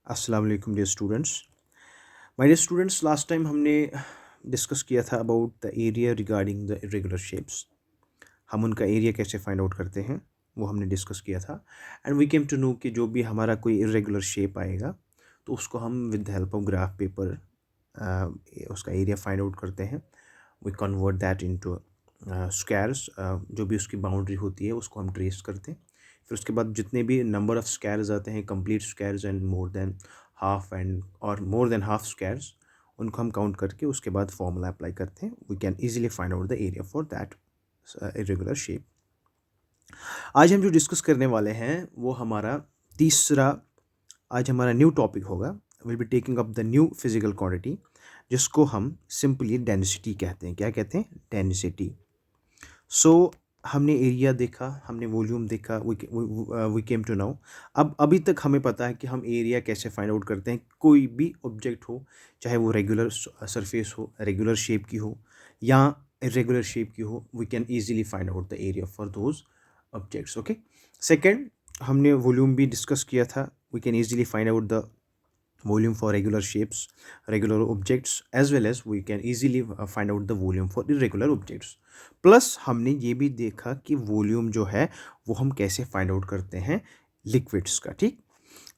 अस्सलाम वालेकुम dear students. My dear students, last time हमने डिस्कस किया था about the area regarding the irregular shapes. हम उनका एरिया कैसे फाइंड आउट करते हैं वो हमने डिस्कस किया था। And we came to know कि जो भी हमारा कोई इरेगुलर शेप आएगा तो उसको हम with the help of graph paper उसका एरिया फाइंड आउट करते हैं। We convert that into squares. जो भी उसकी बाउंड्री होती है उसको हम ट्रेस करते हैं। फिर उसके बाद जितने भी नंबर ऑफ स्क्वायर्स आते हैं, complete squares and more than half and और मोर देन हाफ स्क्वायर्स, उनको हम काउंट करके उसके बाद फॉर्मूला अप्लाई करते हैं। We can easily find out the area for that irregular shape. आज हम जो डिस्कस करने वाले हैं वो हमारा तीसरा, आज हमारा न्यू टॉपिक होगा। Will be taking up the new physical quantity जिसको हम सिंपली डेंसिटी कहते हैं। क्या कहते हैं? डेंसिटी। सो हमने एरिया देखा, हमने वॉल्यूम देखा, वी केम टू नो। अब अभी तक हमें पता है कि हम एरिया कैसे फाइंड आउट करते हैं। कोई भी ऑब्जेक्ट हो, चाहे वो रेगुलर सरफेस हो, रेगुलर शेप की हो या इरेगुलर शेप की हो, we can easily find out the area for those objects. Okay. Second, हमने वॉल्यूम भी डिस्कस किया था। We can easily find out the volume for regular shapes, regular objects, as well as we can easily find out the volume for irregular objects. Plus हमने ये भी देखा कि volume जो है वो हम कैसे फाइंड आउट करते हैं लिक्विड्स का। ठीक,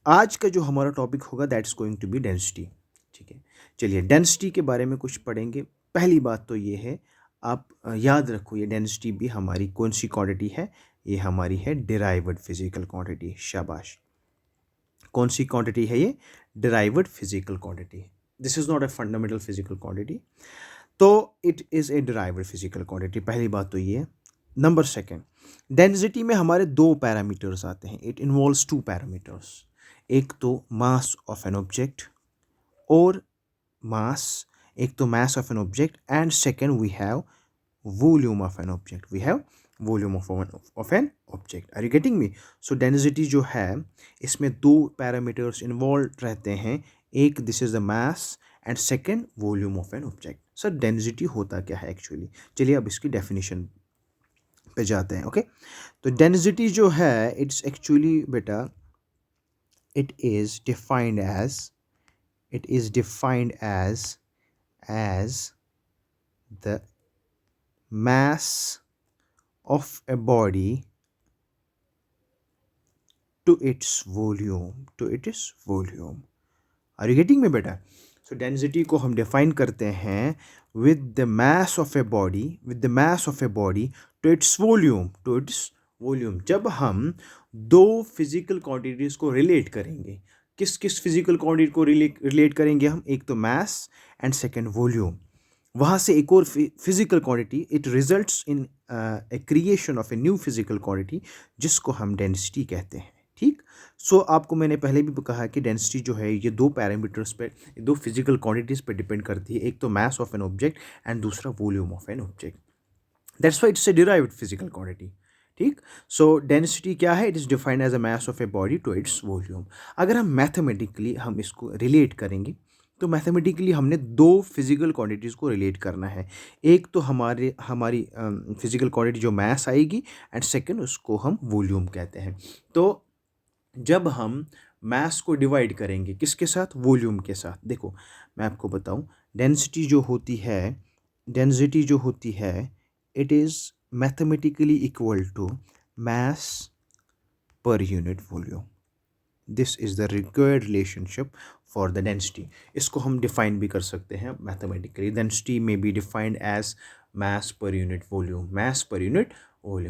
आज का जो हमारा टॉपिक होगा that is going to be density. ठीक है, चलिए डेंसिटी के बारे में कुछ पढ़ेंगे। पहली बात तो ये है, आप याद रखो ये डेंसिटी भी हमारी कौन सी क्वांटिटी है? ये हमारी है डिराइव्ड फिजिकल क्वांटिटी। शाबाश। कौन सी क्वांटिटी है ये? Derived physical quantity. This is not a fundamental physical quantity, तो it is a derived physical quantity. पहली बात तो ये है। नंबर सेकेंड, डेंसिटी में हमारे दो पैरामीटर्स आते हैं। It involves two parameters. एक तो मास ऑफ एन ऑब्जेक्ट और मास, एक तो mass of an object and second we have volume of an object. We have volume of an object. Are you getting me? So density जो है इसमें दो parameters involve रहते हैं। एक this is the mass and second volume of an object. Sir density होता क्या है एक्चुअली? चलिए अब इसकी डेफिनेशन पे जाते हैं। ओके, तो डेंसिटी जो है इट्स एक्चुअली बेटा it is defined as the mass of a body to its volume. Are you getting me बेटा? So density को हम define करते हैं with the mass of a body to its volume. जब हम दो फिजिकल क्वांटिटीज को रिलेट करेंगे, किस किस फिजिकल क्वांटिटी को रिलेट करेंगे हम? एक तो मास एंड सेकेंड वॉल्यूम। वहाँ से एक और physical quantity, it results in a creation of a new physical quantity जिसको हम डेंसिटी कहते हैं। ठीक, सो आपको मैंने पहले भी कहा कि डेंसिटी जो है ये दो पैरामीटर्स पे, दो फिजिकल क्वांटिटीज़ पे डिपेंड करती है। एक तो mass of an object and दूसरा volume of an object. That's why it's a derived physical quantity. ठीक, सो डेंसिटी क्या है? It is defined as a mass of a body to its volume. अगर हम मैथमेटिकली हम इसको relate करेंगे तो मैथमेटिकली हमने दो फिजिकल क्वांटिटीज़ को रिलेट करना है। एक तो हमारी फिजिकल क्वांटिटी जो मास आएगी एंड सेकंड उसको हम वॉल्यूम कहते हैं। तो जब हम मास को डिवाइड करेंगे किसके साथ? वॉल्यूम के साथ। देखो मैं आपको बताऊं, डेंसिटी जो होती है it is mathematically equal to mass per unit volume. This is the required relationship for the density. इसको हम डिफाइन भी कर सकते हैं mathematically. Density may be defined as mass per unit volume.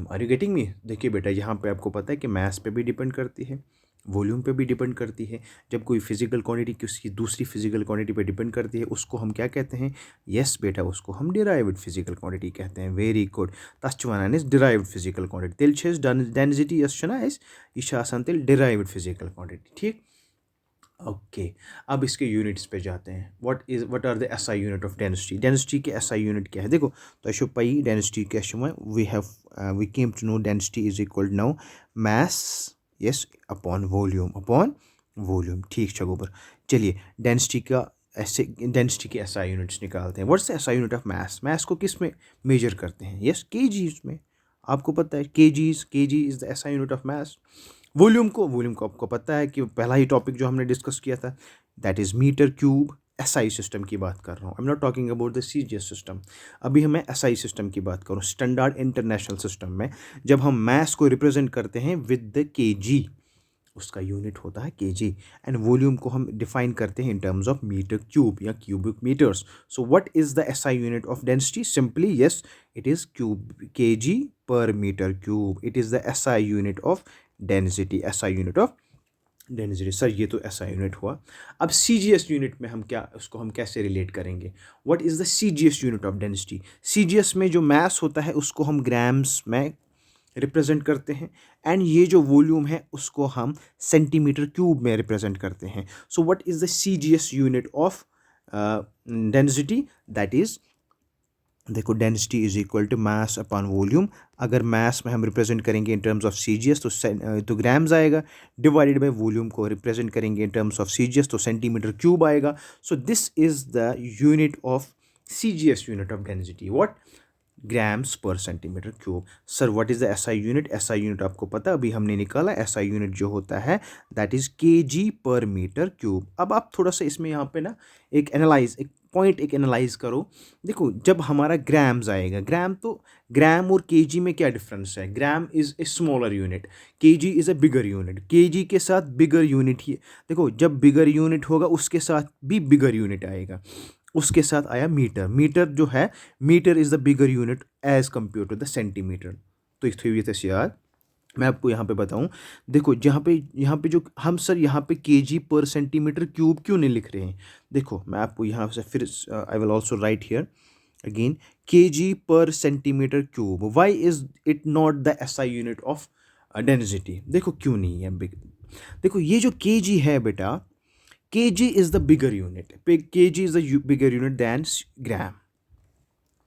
Are you getting me? देखिए बेटा, यहाँ पे आपको पता है कि मास पे भी डिपेंड करती है, वॉल्यूम पे भी डिपेंड करती है। जब कोई फिजिकल क्वांटिटी किसी दूसरी फिजिकल क्वांटिटी पे डिपेंड करती है उसको हम क्या कहते हैं? यस बेटा, उसको हम डिराइव्ड फिजिकल क्वांटिटी कहते हैं। Very good. तस छ वनान अस डिराइव्ड फिजिकल क्वांटिटी। तेल छ डेंसिटी यस छ ना अस ये छ आसान तेल डिराइव्ड फिजिकल क्वांटिटी। ठीक, ओके। अब इसके यूनिट्स पे जाते हैं। What are the SI unit of density? Density के एसआई यूनिट क्या है? देखो तो छो पई डेंसिटी क्या छ। We came to know density is equal to now mass yes upon volume. ठीक छ गोबर। चलिए डेंसिटी के एसआई यूनिट्स निकालते हैं। What's the SI unit of mass? Mass को किस में मेजर करते हैं? यस केजीज में। आपको पता है KG is the SI unit of mass. Volume को आपको पता है कि पहला ही टॉपिक जो हमने डिस्कस किया था, that is metre cube. SI system की बात कर रहा हूँ, I am not talking about the CGS system. अभी हमें एसआई सिस्टम की बात करूँ, स्टैंडर्ड इंटरनेशनल सिस्टम में जब हम मास को रिप्रेजेंट करते हैं विद द केजी, उसका यूनिट होता है केजी, एंड वॉल्यूम को हम डिफाइन करते हैं in terms of metre cube या cubic metres. So what is the SI unit of density? Simply yes, it is cube kg per metre cube. It is the SI unit of density, SI unit of density. Sir ये तो SI unit हुआ। अब CGS unit में हम क्या, उसको हम कैसे रिलेट करेंगे? What is the CGS unit of density? CGS में जो मास होता है उसको हम ग्राम्स में रिप्रेजेंट करते हैं, एंड ये जो वॉल्यूम है उसको हम सेंटीमीटर क्यूब में रिप्रेजेंट करते हैं। So what is the CGS unit of density? That is, देखो, density is equal to mass upon volume. अगर मास में हम रिप्रेजेंट करेंगे इन टर्म्स ऑफ सीजीएस तो ग्राम्स आएगा, डिवाइडेड बाय वॉल्यूम को रिप्रेजेंट करेंगे इन टर्म्स ऑफ सीजीएस तो सेंटीमीटर क्यूब आएगा। So this is the unit of CGS unit of density, what? Grams per centimetre cube. Sir what is the SI unit? SI unit आपको पता, अभी हमने निकाला। SI unit जो होता है that is KG per metre cube. अब आप थोड़ा सा इसमें यहाँ पे ना एक एनालाइज करो। देखो, जब हमारा ग्राम्स आएगा, ग्राम और केजी में क्या डिफरेंस है? Gram is a smaller unit, KG is a bigger unit. KG के साथ बिगर यूनिट ही, देखो जब बिगर यूनिट होगा उसके साथ भी बिगर यूनिट आएगा। उसके साथ आया मीटर। मीटर जो है, metre is the bigger unit as compare to the centimetre. तो इस तरीके से यार मैं आपको यहाँ पे बताऊँ, देखो यहाँ पे जो हम सर यहाँ पे केजी पर सेंटीमीटर क्यूब क्यों नहीं लिख रहे हैं? देखो मैं आपको यहाँ से फिर I will also write here again kg per centimetre cube. Why is it not the SI unit of density? देखो क्यों नहीं है देखो ये जो केजी है बेटा, kg is the bigger unit, kg is the bigger unit than gram।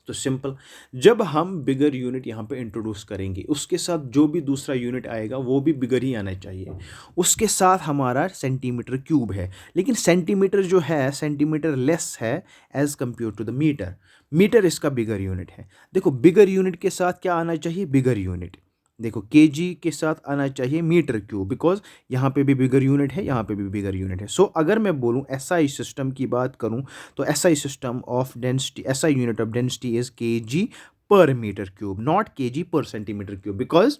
तो सिंपल, जब हम बिगर यूनिट यहाँ पे इंट्रोड्यूस करेंगे उसके साथ जो भी दूसरा यूनिट आएगा वो भी बिगर ही आना चाहिए। उसके साथ हमारा सेंटीमीटर क्यूब है, लेकिन सेंटीमीटर जो है, सेंटीमीटर लेस है as compare to the metre. Metre इसका बिगर यूनिट है। देखो बिगर यूनिट के साथ क्या आना चाहिए? Bigger unit. देखो केजी के साथ आना चाहिए मीटर क्यूब, बिकॉज यहाँ पे भी बिगर यूनिट है, यहाँ पे भी बिगर यूनिट है। सो अगर मैं बोलूँ एसआई सिस्टम की बात करूँ तो SI system of density, SI unit of density is KG per metre cube, not KG per centimetre cube, because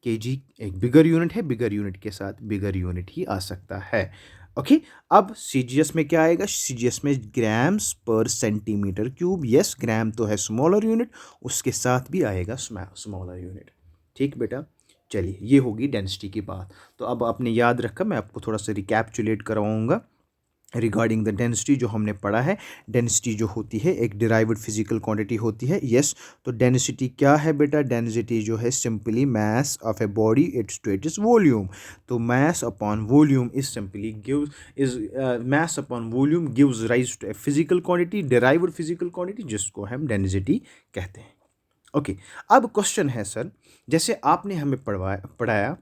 KG एक बिगर यूनिट है, बिगर यूनिट के साथ बिगर यूनिट ही आ सकता है। ओके अब सीजीएस में क्या आएगा? सीजीएस में grams per centimetre cube. Yes, ग्राम तो है स्मॉलर यूनिट, उसके साथ भी आएगा स्मॉलर यूनिट। ठीक बेटा, चलिए ये होगी डेंसिटी की बात। तो अब आपने याद रखा, मैं आपको थोड़ा सा रिकैप्चुलेट करवाऊंगा रिगार्डिंग द डेंसिटी जो हमने पढ़ा है। डेंसिटी जो होती है एक डिराइव्ड फिजिकल क्वांटिटी होती है। यस, तो डेंसिटी क्या है बेटा? डेंसिटी जो है simply mass of a body its to its volume. तो mass upon volume is simply gives is mass upon volume gives rise to a physical quantity, derived physical quantity, जिसको हम density कहते हैं। ओके अब question है sir, जैसे आपने हमें पढ़ाया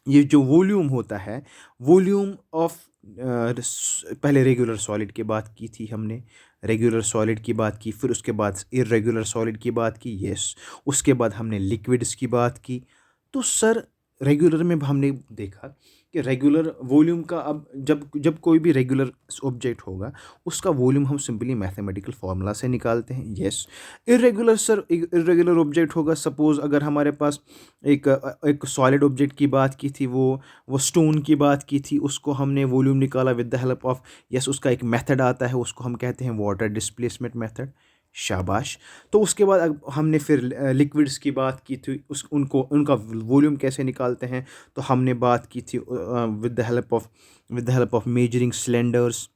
ये जो वॉल्यूम होता है, वॉल्यूम ऑफ पहले रेगुलर सॉलिड की बात की थी हमने, रेगुलर सॉलिड की बात की, फिर उसके बाद इर्रेगुलर सॉलिड की बात की। यस, उसके बाद हमने लिक्विड्स की बात की। तो सर रेगुलर में हमने देखा कि रेगुलर वॉल्यूम का, अब जब जब कोई भी रेगुलर ऑब्जेक्ट होगा उसका वॉल्यूम हम सिंपली मैथमेटिकल फार्मूला से निकालते हैं। Yes, irregular sir, irregular object होगा, सपोज अगर हमारे पास एक सॉलिड ऑब्जेक्ट की बात की थी, वो स्टोन की बात की थी, उसको हमने वॉल्यूम निकाला with the help of, yes, उसका एक मेथड आता है, उसको हम कहते हैं वाटर डिस्प्लेसमेंट मेथड। शाबाश। तो उसके बाद हमने फिर लिक्विड्स की बात की थी, उनका वॉल्यूम कैसे निकालते हैं, तो हमने बात की थी with the help of measuring cylinders.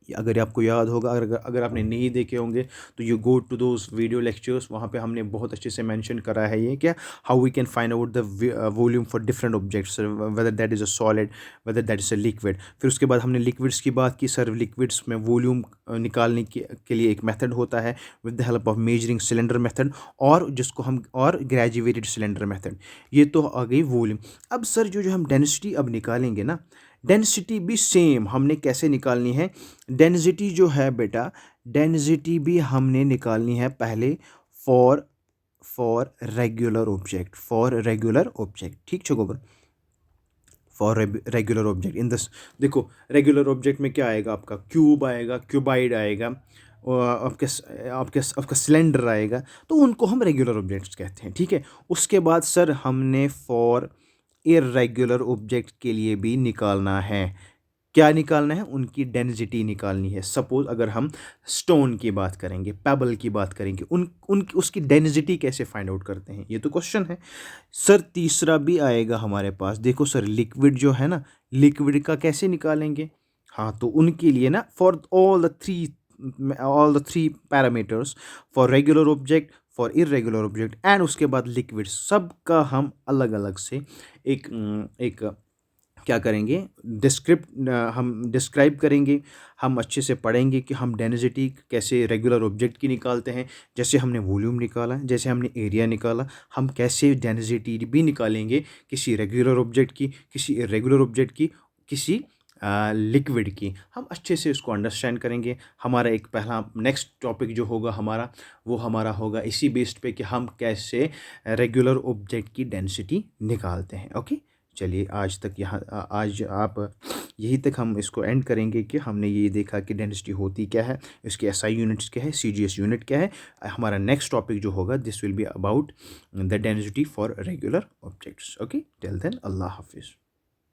अगर आपको याद होगा, अगर आपने नहीं देखे होंगे तो you go to those video lectures, वहाँ पे हमने बहुत अच्छे से मेंशन करा है ये क्या, how we can find out the volume for different objects, whether that is a solid, whether that is a liquid. फिर उसके बाद हमने लिक्विड्स की बात की। सर लिक्विड्स में वॉल्यूम निकालने के लिए एक मेथड होता है with the help of measuring cylinder method, और जिसको हम, और ग्रेजुएटेड सिलेंडर मेथड। ये तो आ गई वॉल्यूम। अब सर जो हम डेंसिटी अब निकालेंगे ना, डेंसिटी भी सेम हमने कैसे निकालनी है? डेंसिटी जो है बेटा, डेंसिटी भी हमने निकालनी है पहले फॉर रेगुलर ऑब्जेक्ट, ठीक छे गोबर। For regular object in this. देखो रेगुलर ऑब्जेक्ट में क्या आएगा, आपका क्यूब आएगा, क्यूबाइड आएगा, और आपका सिलेंडर आएगा, तो उनको हम रेगुलर ऑब्जेक्ट्स कहते हैं, ठीक है। उसके बाद सर हमने फॉर इर्रेगुलर ऑब्जेक्ट के लिए भी निकालना है। क्या निकालना है, उनकी डेंसिटी निकालनी है। सपोज अगर हम स्टोन की बात करेंगे, पेबल की बात करेंगे, उन उसकी डेंसिटी कैसे फाइंड आउट करते हैं, ये तो क्वेश्चन है। सर तीसरा भी आएगा हमारे पास, देखो सर लिक्विड जो है ना, लिक्विड का कैसे निकालेंगे। हाँ, तो उनके लिए ना for all the three parameters, for regular object, for irregular object and उसके बाद लिक्विड, सब का हम अलग अलग से एक एक क्या करेंगे, हम डिस्क्राइब करेंगे। हम अच्छे से पढ़ेंगे कि हम डेंसिटी कैसे रेगुलर ऑब्जेक्ट की निकालते हैं, जैसे हमने वॉल्यूम निकाला, जैसे हमने एरिया निकाला, हम कैसे डेंसिटी भी निकालेंगे किसी रेगुलर ऑब्जेक्ट की, किसी इरेगुलर ऑब्जेक्ट की, किसी लिक्विड की। हम अच्छे से उसको अंडरस्टैंड करेंगे। हमारा एक पहला नेक्स्ट टॉपिक जो होगा हमारा, वो हमारा होगा इसी बेस्ड पे कि हम कैसे रेगुलर ऑब्जेक्ट की डेंसिटी निकालते हैं। ओके, चलिए आज तक आज आप यहीं तक हम इसको एंड करेंगे कि हमने ये देखा कि डेंसिटी होती क्या है, इसके एसआई यूनिट्स क्या है, सीजीएस यूनिट क्या है। हमारा नेक्स्ट टॉपिक जो होगा this will be about the density for regular objects. Okay, till then Allah हाफिज़।